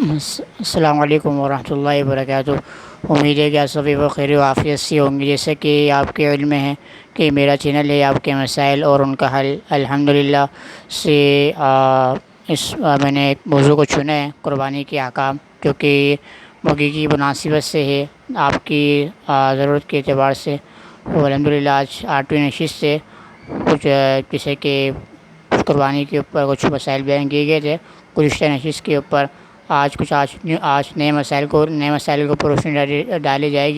السلام علیکم ورحمۃ اللہ وبرکاتہ۔ امید ہے کہ آپ سبھی بخیر و عافیت سے ہوں گے۔ جیسے کہ آپ کے علم ہے کہ میرا چینل ہے آپ کے مسائل اور ان کا حل، الحمدللہ سے میں نے ایک موضوع کو چنا ہے، قربانی کے احکام، جو کہ موقع کی مناسبت سے ہے، آپ کی ضرورت کے اعتبار سے۔ اور الحمدللہ آج 8ویں نشست سے کچھ جیسے کہ قربانی کے اوپر کچھ مسائل بیان کیے گئے تھے گزشتہ نشست کے اوپر۔ آج نئے مسائل کے اوپر روشنی ڈالی جائے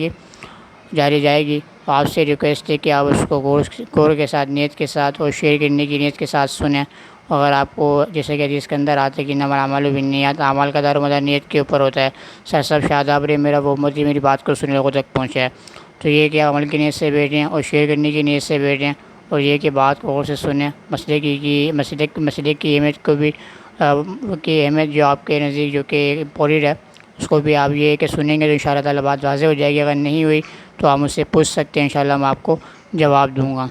گی۔ آپ سے ریکویسٹ ہے کہ آپ اس کو غور کے ساتھ، نیت کے ساتھ اور شیئر کرنے کی نیت کے ساتھ سنیں۔ اگر آپ کو جیسے کہ حدیث کے اندر آتا ہے کہ انما الاعمال بالنیات، اعمال کا دار و مدار نیت کے اوپر ہوتا ہے۔ سب شاداب رہے میرا وہ امتی میری بات کو سننے لوگوں تک پہنچائے۔ تو یہ کہ عمل کی نیت سے بیٹھیں اور شیئر کرنے کی نیت سے بیٹھیں، اور یہ کہ بات کو غور سے سنیں، مسئلے کی اہمیت کو بھی اہمیت جو آپ کے نزدیک جو کہ امپورٹنٹ ہے، اس کو بھی آپ یہ کہ سنیں گے تو انشاءاللہ تعالیٰ بات واضح ہو جائے گی۔ اگر نہیں ہوئی تو آپ مجھ سے پوچھ سکتے ہیں، انشاءاللہ میں آپ کو جواب دوں گا۔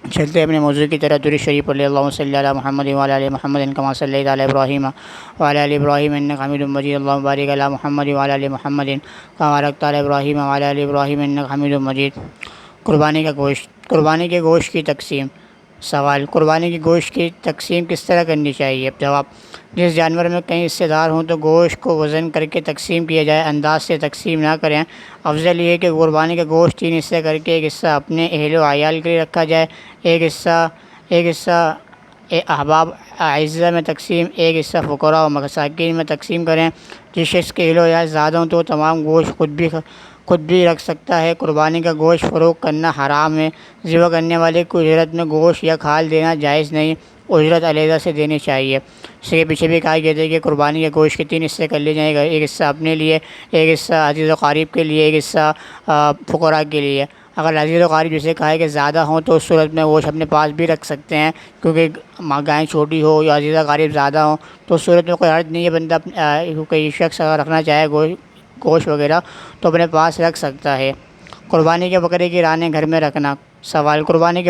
چلتے ہیں اپنے موضوع کی طرح۔ درود شریف پڑھ لیں۔ اللہم صلی علی محمد وعلی آل محمد کما صلیت علی ابراہیم وعلی آل ابراہیم انک حمید مجید۔ اللہم بارک علی محمد وعلی آل محمد کما بارکت علی ابراہیم وعلی آل ابراہیم انک حمید مجید۔ قربانی کے گوشت کی تقسیم۔ سوال: قربانی کے گوشت کی تقسیم کس طرح کرنی چاہیے؟ جواب: جس جانور میں کئی حصے دار ہوں تو گوشت کو وزن کر کے تقسیم کیا جائے، انداز سے تقسیم نہ کریں۔ افضل یہ ہے کہ قربانی کا گوشت 3 حصے کر کے ایک حصہ اپنے اہل و عیال کے لیے رکھا جائے، ایک حصہ احباب اعزہ میں تقسیم، ایک حصہ فقراء و مساکین میں تقسیم کریں۔ جس شخص کے اہل و عیال زیادہ ہوں تو تمام گوشت خود بھی رکھ سکتا ہے۔ قربانی کا گوشت فروخت کرنا حرام ہے۔ ذبح کرنے والے کو اجرت میں گوشت یا کھال دینا جائز نہیں، اجرت علیحدہ سے دینی چاہیے۔ اس کے پیچھے بھی کہا گیا تھا کہ قربانی کے گوشت کے 3 حصے کر لیے جائیں گے، ایک حصہ اپنے لیے، ایک حصہ عزیز و قریب کے لیے، ایک حصہ فقراء کے لیے۔ اگر عزیز و قریب جسے کہا ہے کہ زیادہ ہوں تو اس صورت میں گوشت اپنے پاس بھی رکھ سکتے ہیں، کیونکہ گائے چھوٹی ہو یا عزیز و قریب زیادہ ہوں تو اس صورت میں کوئی حرج نہیں ہے۔ بندہ کوئی شخص اگر رکھنا چاہے گوشت وغیرہ تو اپنے پاس رکھ سکتا ہے۔ قربانی کے بکرے کی رانیں گھر میں رکھنا۔ سوال: قربانی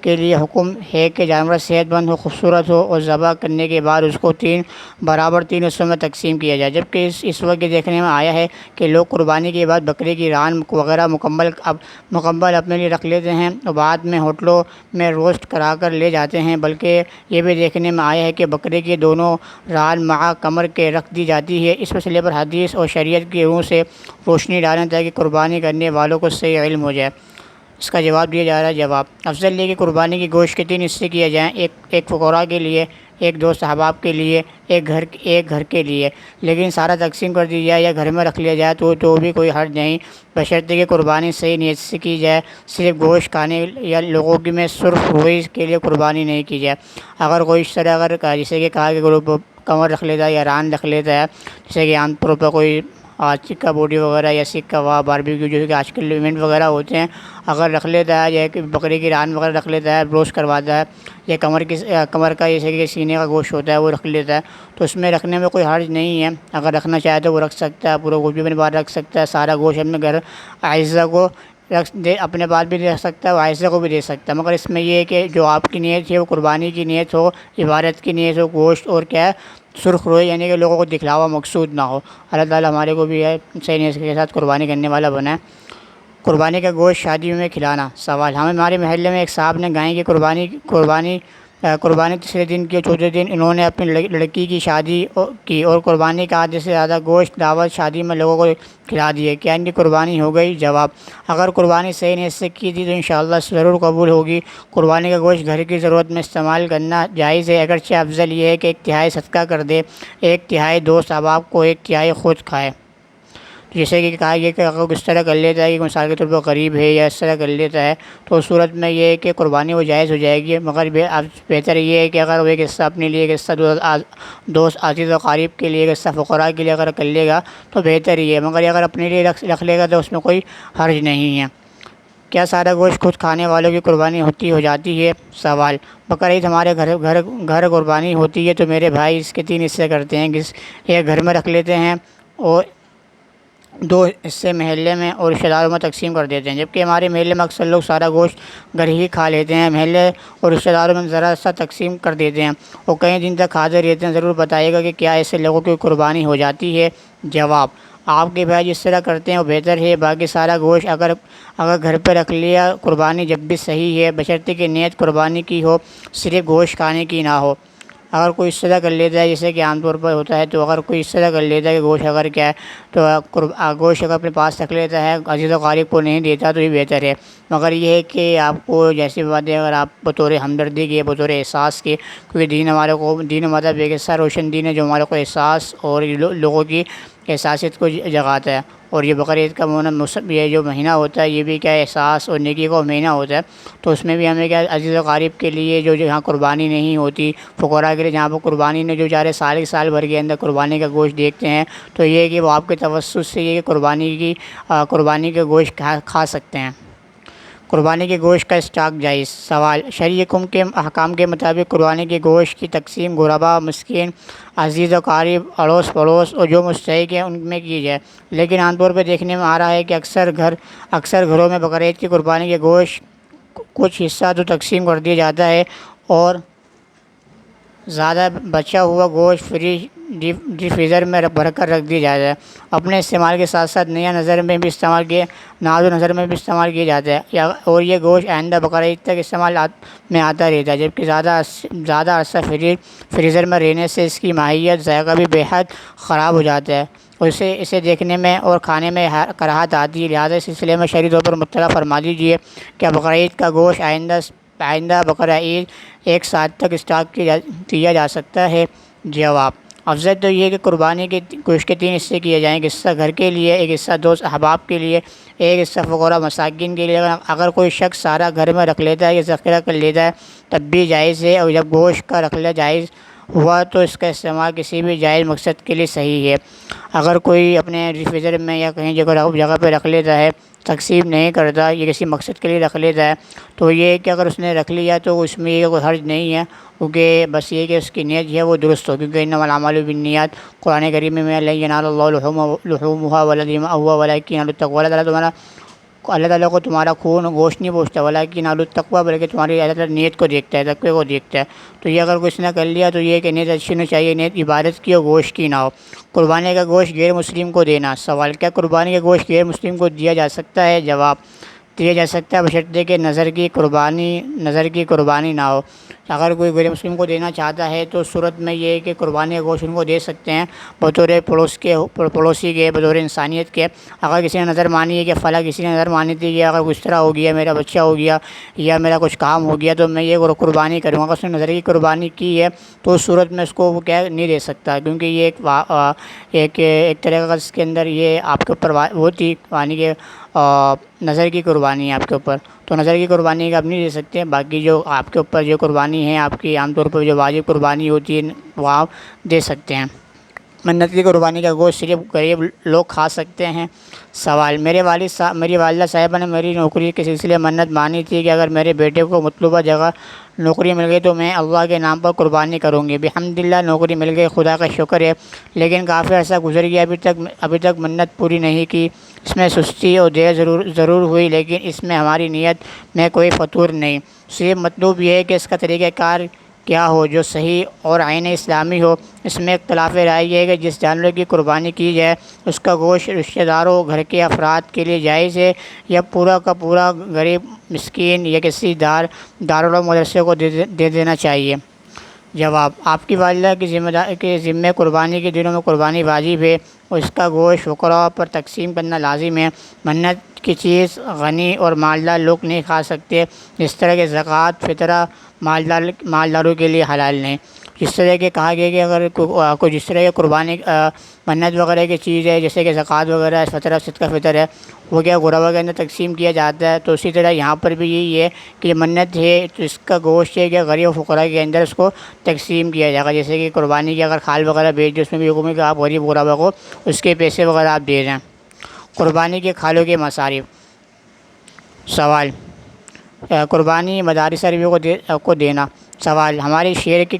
کے لیے حکم ہے کہ جانور صحت مند ہو، خوبصورت ہو اور ذبح کرنے کے بعد اس کو 3 حصوں میں تقسیم کیا جائے، جبکہ اس وقت یہ دیکھنے میں آیا ہے کہ لوگ قربانی کے بعد بکرے کی ران وغیرہ مکمل اپنے لیے رکھ لیتے ہیں اور بعد میں ہوٹلوں میں روسٹ کرا کر لے جاتے ہیں۔ بلکہ یہ بھی دیکھنے میں آیا ہے کہ بکرے کی دونوں ران مع کمر کے رکھ دی جاتی ہے۔ اس مسئلے پر حدیث اور شریعت کی روح سے روشنی ڈالیں تاکہ قربانی کرنے والوں کو صحیح علم ہو جائے۔ اس کا جواب دیا جا رہا ہے۔ جواب: افضل یہ کہ قربانی کے گوشت کے 3 حصے کیے جائیں، ایک فقراء کے لیے، ایک دوست احباب کے لیے، ایک گھر کے لیے۔ لیکن سارا تقسیم کر دی جائے یا گھر میں رکھ لیا جائے تو بھی کوئی حرج نہیں، بشرطیکہ کہ قربانی صحیح نیت سے کی جائے۔ صرف گوشت کھانے یا لوگوں کی میں سرخ روئی کے لیے قربانی نہیں کی جائے۔ اگر کوئی اس طرح جیسے کہ کہا کہ کمر رکھ لیتا ہے یا ران رکھ لیتا ہے، جیسے کہ عام طور پر کوئی چکا بوٹی وغیرہ یا سیخ کباب، باربیکیو جو کہ آج کل ایونٹ وغیرہ ہوتے ہیں، اگر رکھ لیتا ہے یا کہ بکرے کی ران وغیرہ رکھ لیتا ہے، روسٹ کرواتا ہے، یا کمر کا جیسے کہ سینے کا گوشت ہوتا ہے وہ رکھ لیتا ہے، تو اس میں رکھنے میں کوئی حرج نہیں ہے۔ اگر رکھنا چاہے تو وہ رکھ سکتا ہے، پورا گوشت بھی اپنے پاس رکھ سکتا ہے، سارا گوشت اپنے گھر اعزہ کو اپنے پاس بھی دے سکتا ہے اور اعزہ کو بھی دے سکتا ہے۔ مگر اس میں یہ ہے کہ جو آپ کی نیت ہے وہ قربانی کی نیت ہو، عبادت کی نیت ہو، گوشت اور کیا ہے سرخ روئی، یعنی کہ لوگوں کو دکھلاوا مقصود نہ ہو۔ اللہ تعالیٰ ہمارے کو بھی ہے صحیح نیت کے ساتھ قربانی کرنے والا بنائے۔ قربانی کا گوشت شادی میں کھلانا۔ سوال: ہمارے محلے میں ایک صاحب نے گائے کی قربانی تیسرے دن کی، چوتھے دن انہوں نے اپنی لڑکی کی شادی کی اور قربانی کا آدھے سے زیادہ گوشت دعوت شادی میں لوگوں کو کھلا دیے، کیا ان کی قربانی ہو گئی؟ جواب: اگر قربانی صحیح نیت سے کی تھی تو انشاءاللہ ضرور قبول ہوگی۔ قربانی کا گوشت گھر کی ضرورت میں استعمال کرنا جائز ہے، اگرچہ افضل یہ ہے کہ 1/3 صدقہ کر دے، 1/3 دوست احباب کو، 1/3 خود کھائے۔ جیسے کہ کہا گیا کہ اگر کس طرح کر لیتا ہے کہ مثال کے طور پر غریب ہے یا اس طرح کر لیتا ہے تو اس صورت میں یہ ہے کہ قربانی وہ جائز ہو جائے گی، مگر بہتر یہ ہے کہ اگر وہ ایک حصہ اپنے لیے، ایک حصہ دوست عزیز و قریب کے لیے، ایک حصہ فقراء کے لیے اگر کر لے گا تو بہتر ہی ہے، مگر اگر اپنے لیے رکھ لے گا تو اس میں کوئی حرج نہیں ہے۔ کیا سارا گوشت خود کھانے والوں کی قربانی ہو جاتی ہے؟ سوال: بقرعید ہمارے گھر قربانی ہوتی ہے تو میرے بھائی اس کے 3 حصے کرتے ہیں، ایک گھر میں رکھ لیتے ہیں اور دو حصے محلے میں اور رشتہ داروں میں تقسیم کر دیتے ہیں، جبکہ ہمارے محلے میں اکثر لوگ سارا گوشت گھر ہی کھا لیتے ہیں، محلے اور رشتہ داروں میں ذرا سا تقسیم کر دیتے ہیں اور کئی دن تک کھاتے رہتے ہیں۔ ضرور بتائیے گا کہ کیا ایسے لوگوں کی قربانی ہو جاتی ہے؟ جواب: آپ کے بھائی جس طرح کرتے ہیں وہ بہتر ہے، باقی سارا گوشت اگر گھر پہ رکھ لیا، قربانی جب بھی صحیح ہے، بشرطے کہ نیت قربانی کی ہو، صرف گوشت کھانے کی نہ ہو۔ اگر کوئی اس طرح کر لیتا ہے جیسے کہ عام طور پر ہوتا ہے، تو اگر کوئی اس طرح کر لیتا ہے کہ گوشت اگر کیا ہے تو گوشت اگر اپنے پاس رکھ لیتا ہے، عزیز و قریب کو نہیں دیتا، تو یہ بہتر ہے۔ مگر یہ ہے کہ آپ کو جیسی باتیں اگر آپ بطور ہمدردی کے، بطور احساس کے، کیونکہ دین ہمارے کو، دین ہمارا ایک ایسا روشن دین ہے جو ہمارے کو احساس اور لوگوں کی احساسیت کو جگاتا ہے، اور یہ بقرعید کا یہ جو مہینہ ہوتا ہے یہ بھی کیا احساس اور نیکی کا مہینہ ہوتا ہے، تو اس میں بھی ہمیں کیا عزیز و قریب کے لیے جو جہاں قربانی نہیں ہوتی، فقراء کے لیے جہاں پر قربانی نے جو چارے سال بھر کے اندر قربانی کا گوشت دیکھتے ہیں، تو یہ ہے کہ وہ آپ کے توسط سے یہ قربانی کے گوشت کھا سکتے ہیں۔ قربانی کے گوشت کا اسٹاک جائز۔ سوال: شرع حکم کے احکام کے مطابق قربانی کے گوشت کی تقسیم غربا، مسکین، عزیز و قریب، اڑوس پڑوس اور جو مستحق ہیں ان میں کی جائے، لیکن عام طور پہ دیکھنے میں آ رہا ہے کہ اکثر گھروں میں بقرعید کی قربانی کے گوشت کچھ حصہ تو تقسیم کر دیا جاتا ہے اور زیادہ بچا ہوا گوشت ڈی فریزر میں بھر کر رکھ دیا جاتا ہے۔ اپنے استعمال کے ساتھ ساتھ ناز و نظر میں بھی استعمال کیا جاتا ہے، اور یہ گوشت آئندہ بقرعید تک استعمال میں آتا رہتا ہے، جبکہ زیادہ عرصہ فریزر میں رہنے سے اس کی ماہیت، ذائقہ بھی بے حد خراب ہو جاتا ہے اور اسے دیکھنے میں اور کھانے میں کراہت آتی ہے۔ لہٰذا اس سلسلے میں شرعی طور پر مطلع فرما دیجیے کہ بقرعید کا گوشت آئندہ بقرعید ایک سال تک اسٹاک کیا جا سکتا ہے۔ جواب: افضل تو یہ کہ قربانی کے گوشت کے 3 حصے کیے جائیں، ایک حصہ گھر کے لیے، ایک حصہ دوست احباب کے لیے، ایک حصہ فقراء مساکین کے لیے۔ اگر کوئی شخص سارا گھر میں رکھ لیتا ہے یا ذخیرہ کر لیتا ہے تب بھی جائز ہے، اور جب گوشت کا رکھنا جائز ہوا تو اس کا استعمال کسی بھی جائز مقصد کے لیے صحیح ہے۔ اگر کوئی اپنے ریفریجر میں یا کہیں جگہ پہ رکھ لیتا ہے، تقسیم نہیں کرتا، یہ کسی مقصد کے لیے رکھ لیتا ہے، تو یہ کہ اگر اس نے رکھ لیا تو اس میں یہ کوئی حرج نہیں ہے، کیونکہ بس یہ کہ اس کی نیت جو ہے وہ درست ہو، کیونکہ انما الاعمال بالنیات، قرآن کریم میں لن ینال اللہ لحومها ولا دماؤها ولکن ينالہ التقوی، اللہ تعالیٰ کو تمہارا خون و گوشت نہیں پوچھتا، ولکن ينالہ التقوی، بلکہ تمہاری اللہ تعالیٰ نیت کو دیکھتا ہے، تقوی کو دیکھتا ہے۔ تو یہ اگر کسی نے کر لیا تو یہ کہ نیت اچھی ہونی چاہیے، نیت عبادت کی اور گوشت کی نہ ہو۔ قربانی کا گوشت غیر مسلم کو دینا۔ سوال: کیا قربانی کا گوشت غیر مسلم کو دیا جا سکتا ہے؟ جواب: دیا جا سکتا ہے، بشرطے کہ نظر کی قربانی نہ ہو۔ اگر کوئی غیر مسلم کو دینا چاہتا ہے تو صورت میں یہ ہے کہ قربانی کا گوشت ان کو دے سکتے ہیں بطور پڑوسی کے، بطور انسانیت کے۔ اگر کسی نے نظر مانی ہے کہ فلاں کسی نے نظر مانی تھی کہ اگر کچھ طرح ہو گیا، میرا بچہ ہو گیا یا میرا کچھ کام ہو گیا تو میں یہ قربانی کروں گا، اگر اس نے نظر کی قربانی کی ہے تو اس صورت میں اس کو وہ کیا نہیں دے سکتا، کیونکہ یہ ایک طرح کا اس کے اندر یہ آپ کے اوپر وہ تھی، یعنی کہ نظر کی قربانی ہے آپ کے اوپر، تو نظر کی قربانی کا آپ نہیں دے سکتے۔ باقی جو آپ کے اوپر جو قربانی ہے آپ کی، عام طور پر جو واجب قربانی ہوتی ہے وہ آپ دے سکتے ہیں۔ منت کی قربانی کا گوشت صرف غریب لوگ کھا سکتے ہیں۔ سوال: میری والدہ صاحبہ نے میری نوکری کے سلسلے منت مانی تھی کہ اگر میرے بیٹے کو مطلوبہ جگہ نوکری مل گئی تو میں اللہ کے نام پر قربانی کروں گی۔ الحمدللہ نوکری مل گئی، خدا کا شکر ہے، لیکن کافی عرصہ گزر گیا، ابھی تک منت پوری نہیں کی۔ اس میں سستی اور دیر ضرور ہوئی، لیکن اس میں ہماری نیت میں کوئی فطور نہیں، صرف مطلوب یہ ہے کہ اس کا طریقہ کار کیا ہو جو صحیح اور عین اسلامی ہو۔ اس میں اختلاف رائے یہ ہے کہ جس جانور کی قربانی کی جائے اس کا گوشت رشتہ داروں، گھر کے افراد کے لیے جائز ہے یا پورا کا پورا غریب، مسکین یا کسی دارالعلوم مدرسے کو دے دینا چاہیے۔ جواب: آپ کی والدہ کے ذمے قربانی کے دنوں میں قربانی واجب ہے اور اس کا گوشت فقراء پر تقسیم کرنا لازم ہے۔ منت کی چیز غنی اور مالدار لوگ نہیں کھا سکتے، جس طرح کہ زکوٰۃ، فطرہ مالداروں کے لیے حلال نہیں۔ جس طرح کہ کہا گیا کہ اگر کوئی جس طرح کی قربانی منت وغیرہ کی چیز ہے، جیسے کہ زکوٰۃ وغیرہ، فطرہ، صدقہ فطر ہے، وہ کیا غربا کے اندر تقسیم کیا جاتا ہے، تو اسی طرح یہاں پر بھی یہی ہے کہ منت ہے تو اس کا گوشت ہے کہ غریب و فقراء کے اندر اس کو تقسیم کیا جائے گا۔ جیسے کہ قربانی کی اگر کھال وغیرہ بیچ دے، اس میں بھی حکم ہے کہ آپ غریب غربا کو اس کے پیسے وغیرہ آپ دے دیں۔ قربانی کے کھالوں کے مصارف۔ سوال: قربانی مدارس عربیہ کو دینا۔ سوال: ہمارے شہر کے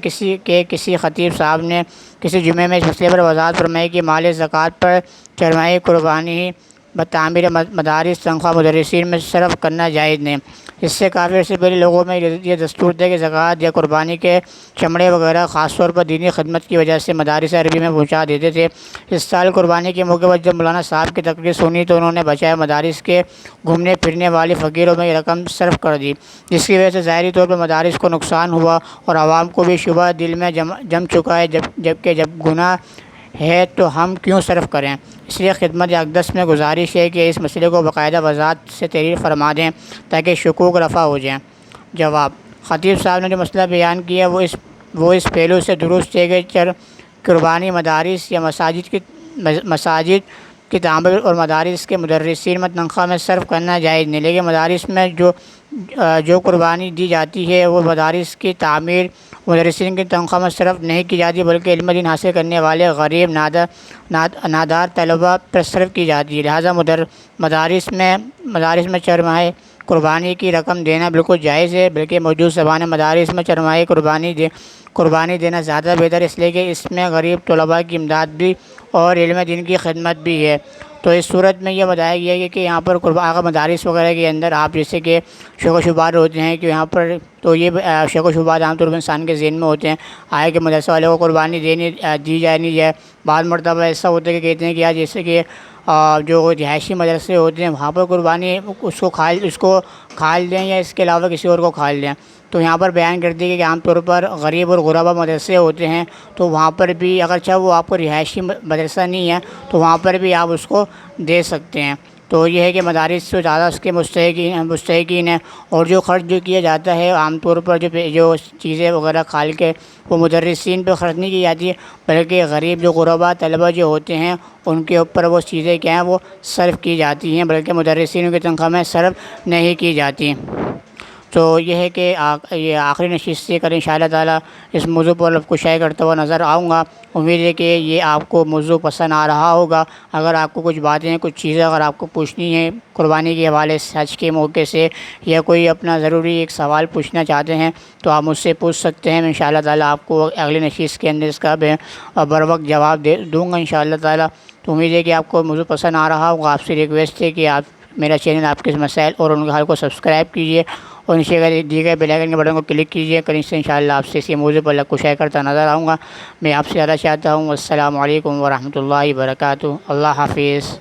کسی خطیب صاحب نے کسی جمعے میں اس مسئلے پر وضاحت فرمائی کہ مال زکوٰۃ پر چرمائی قربانی بتعمیر مدارس تنخواہ مدرسین میں صرف کرنا جائز نہیں۔ اس سے کافی عرصے پہلے لوگوں میں یہ دستور تھا کہ زکوٰۃ یا قربانی کے چمڑے وغیرہ خاص طور پر دینی خدمت کی وجہ سے مدارس عربی میں پہنچا دیتے تھے۔ اس سال قربانی کے موقع پر جب مولانا صاحب کی تقریر سنی تو انہوں نے بچائے مدارس کے گھومنے پھرنے والے فقیروں میں یہ رقم صرف کر دی، جس کی وجہ سے ظاہری طور پر مدارس کو نقصان ہوا اور عوام کو بھی شبہ دل میں جم چکا ہے، جبکہ جب گناہ ہے تو ہم کیوں صرف کریں۔ اس لیے خدمت اقدس میں گزارش ہے کہ اس مسئلے کو باقاعدہ وضاحت سے تحریر فرما دیں تاکہ شکوک رفع ہو جائیں۔ جواب: خطیب صاحب نے جو مسئلہ بیان کیا وہ اس پہلو سے درست ہے کہ قربانی مدارس یا مساجد کی تعمیر اور مدارس کے مدرسین میں تنخواہ میں صرف کرنا جائز نہیں، لیکن مدارس میں جو قربانی دی جاتی ہے وہ مدارس کی تعمیر مدرسین کی تنخواہ میں صرف نہیں کی جاتی بلکہ علم دین حاصل کرنے والے غریب نادار طلباء پر صرف کی جاتی ہے۔ لہٰذا مدارس میں چرمائے قربانی کی رقم دینا بالکل جائز ہے، بلکہ موجود زمانے مدارس میں چرمائے قربانی دینا زیادہ بہتر، اس لیے کہ اس میں غریب طلباء کی امداد بھی اور علم دین کی خدمت بھی ہے۔ تو اس صورت میں یہ بتایا گیا ہے کہ یہاں پر اگر مدارس وغیرہ کے اندر آپ جیسے کہ شک و شبہات ہوتے ہیں کہ یہاں پر تو یہ شک و شبہات عام طور پر انسان کے ذہن میں ہوتے ہیں، آئے کہ مدرسہ والے کو قربانی دی جائے نہیں جائے۔ بعض مرتبہ ایسا ہوتا ہے کہ کہتے ہیں کہ جیسے کہ جو رہائشی مدرسے ہوتے ہیں وہاں پر قربانی اس کو کھال دیں یا اس کے علاوہ کسی اور کو کھال دیں۔ تو یہاں پر بیان کر دی کہ عام طور پر غریب اور غربا مدرسے ہوتے ہیں تو وہاں پر بھی اگرچہ وہ آپ کو رہائشی مدرسہ نہیں ہے تو وہاں پر بھی آپ اس کو دے سکتے ہیں۔ تو یہ ہے کہ مدارس سے زیادہ اس کے مستحقین ہیں، اور جو خرچ جو کیا جاتا ہے عام طور پر جو چیزیں وغیرہ کھال کے وہ مدرسین پہ خرچ نہیں کی جاتی ہے، بلکہ غریب جو غربا طلبہ جو ہوتے ہیں ان کے اوپر وہ چیزیں کیا ہیں وہ صرف کی جاتی ہیں، بلکہ مدرسین کی تنخواہ میں صرف نہیں کی جاتی۔ تو یہ ہے کہ یہ آخری نشست سے کر انشاءاللہ تعالیٰ اس موضوع پر کشائی کرتا ہوا نظر آؤں گا۔ امید ہے کہ یہ آپ کو موضوع پسند آ رہا ہوگا۔ اگر آپ کو کچھ باتیں کچھ چیزیں اگر آپ کو پوچھنی ہیں قربانی کے حوالے سے حج کے موقع سے، یا کوئی اپنا ضروری ایک سوال پوچھنا چاہتے ہیں تو آپ مجھ سے پوچھ سکتے ہیں۔ میں انشاءاللہ تعالیٰ آپ کو اگلی نشست کے اندر اس کا بر وقت جواب دوں گا انشاءاللہ تعالیٰ۔ تو امید ہے کہ آپ کو موضوع پسند آ رہا ہوگا۔ آپ سے ریکویسٹ ہے کہ آپ میرا چینل آپ کے مسائل اور ان کے حل کو سبسکرائب کیجیے اور نیچے دیے گئے بیل آئیکن کے بٹن کو کلک کیجیے۔ کل سے انشاءاللہ آپ سے اسی موضوع پر کشائی کرتا نظر آؤں گا۔ میں آپ سے زیادہ چاہتا ہوں۔ السلام علیکم ورحمۃ اللہ وبرکاتہ۔ اللہ حافظ۔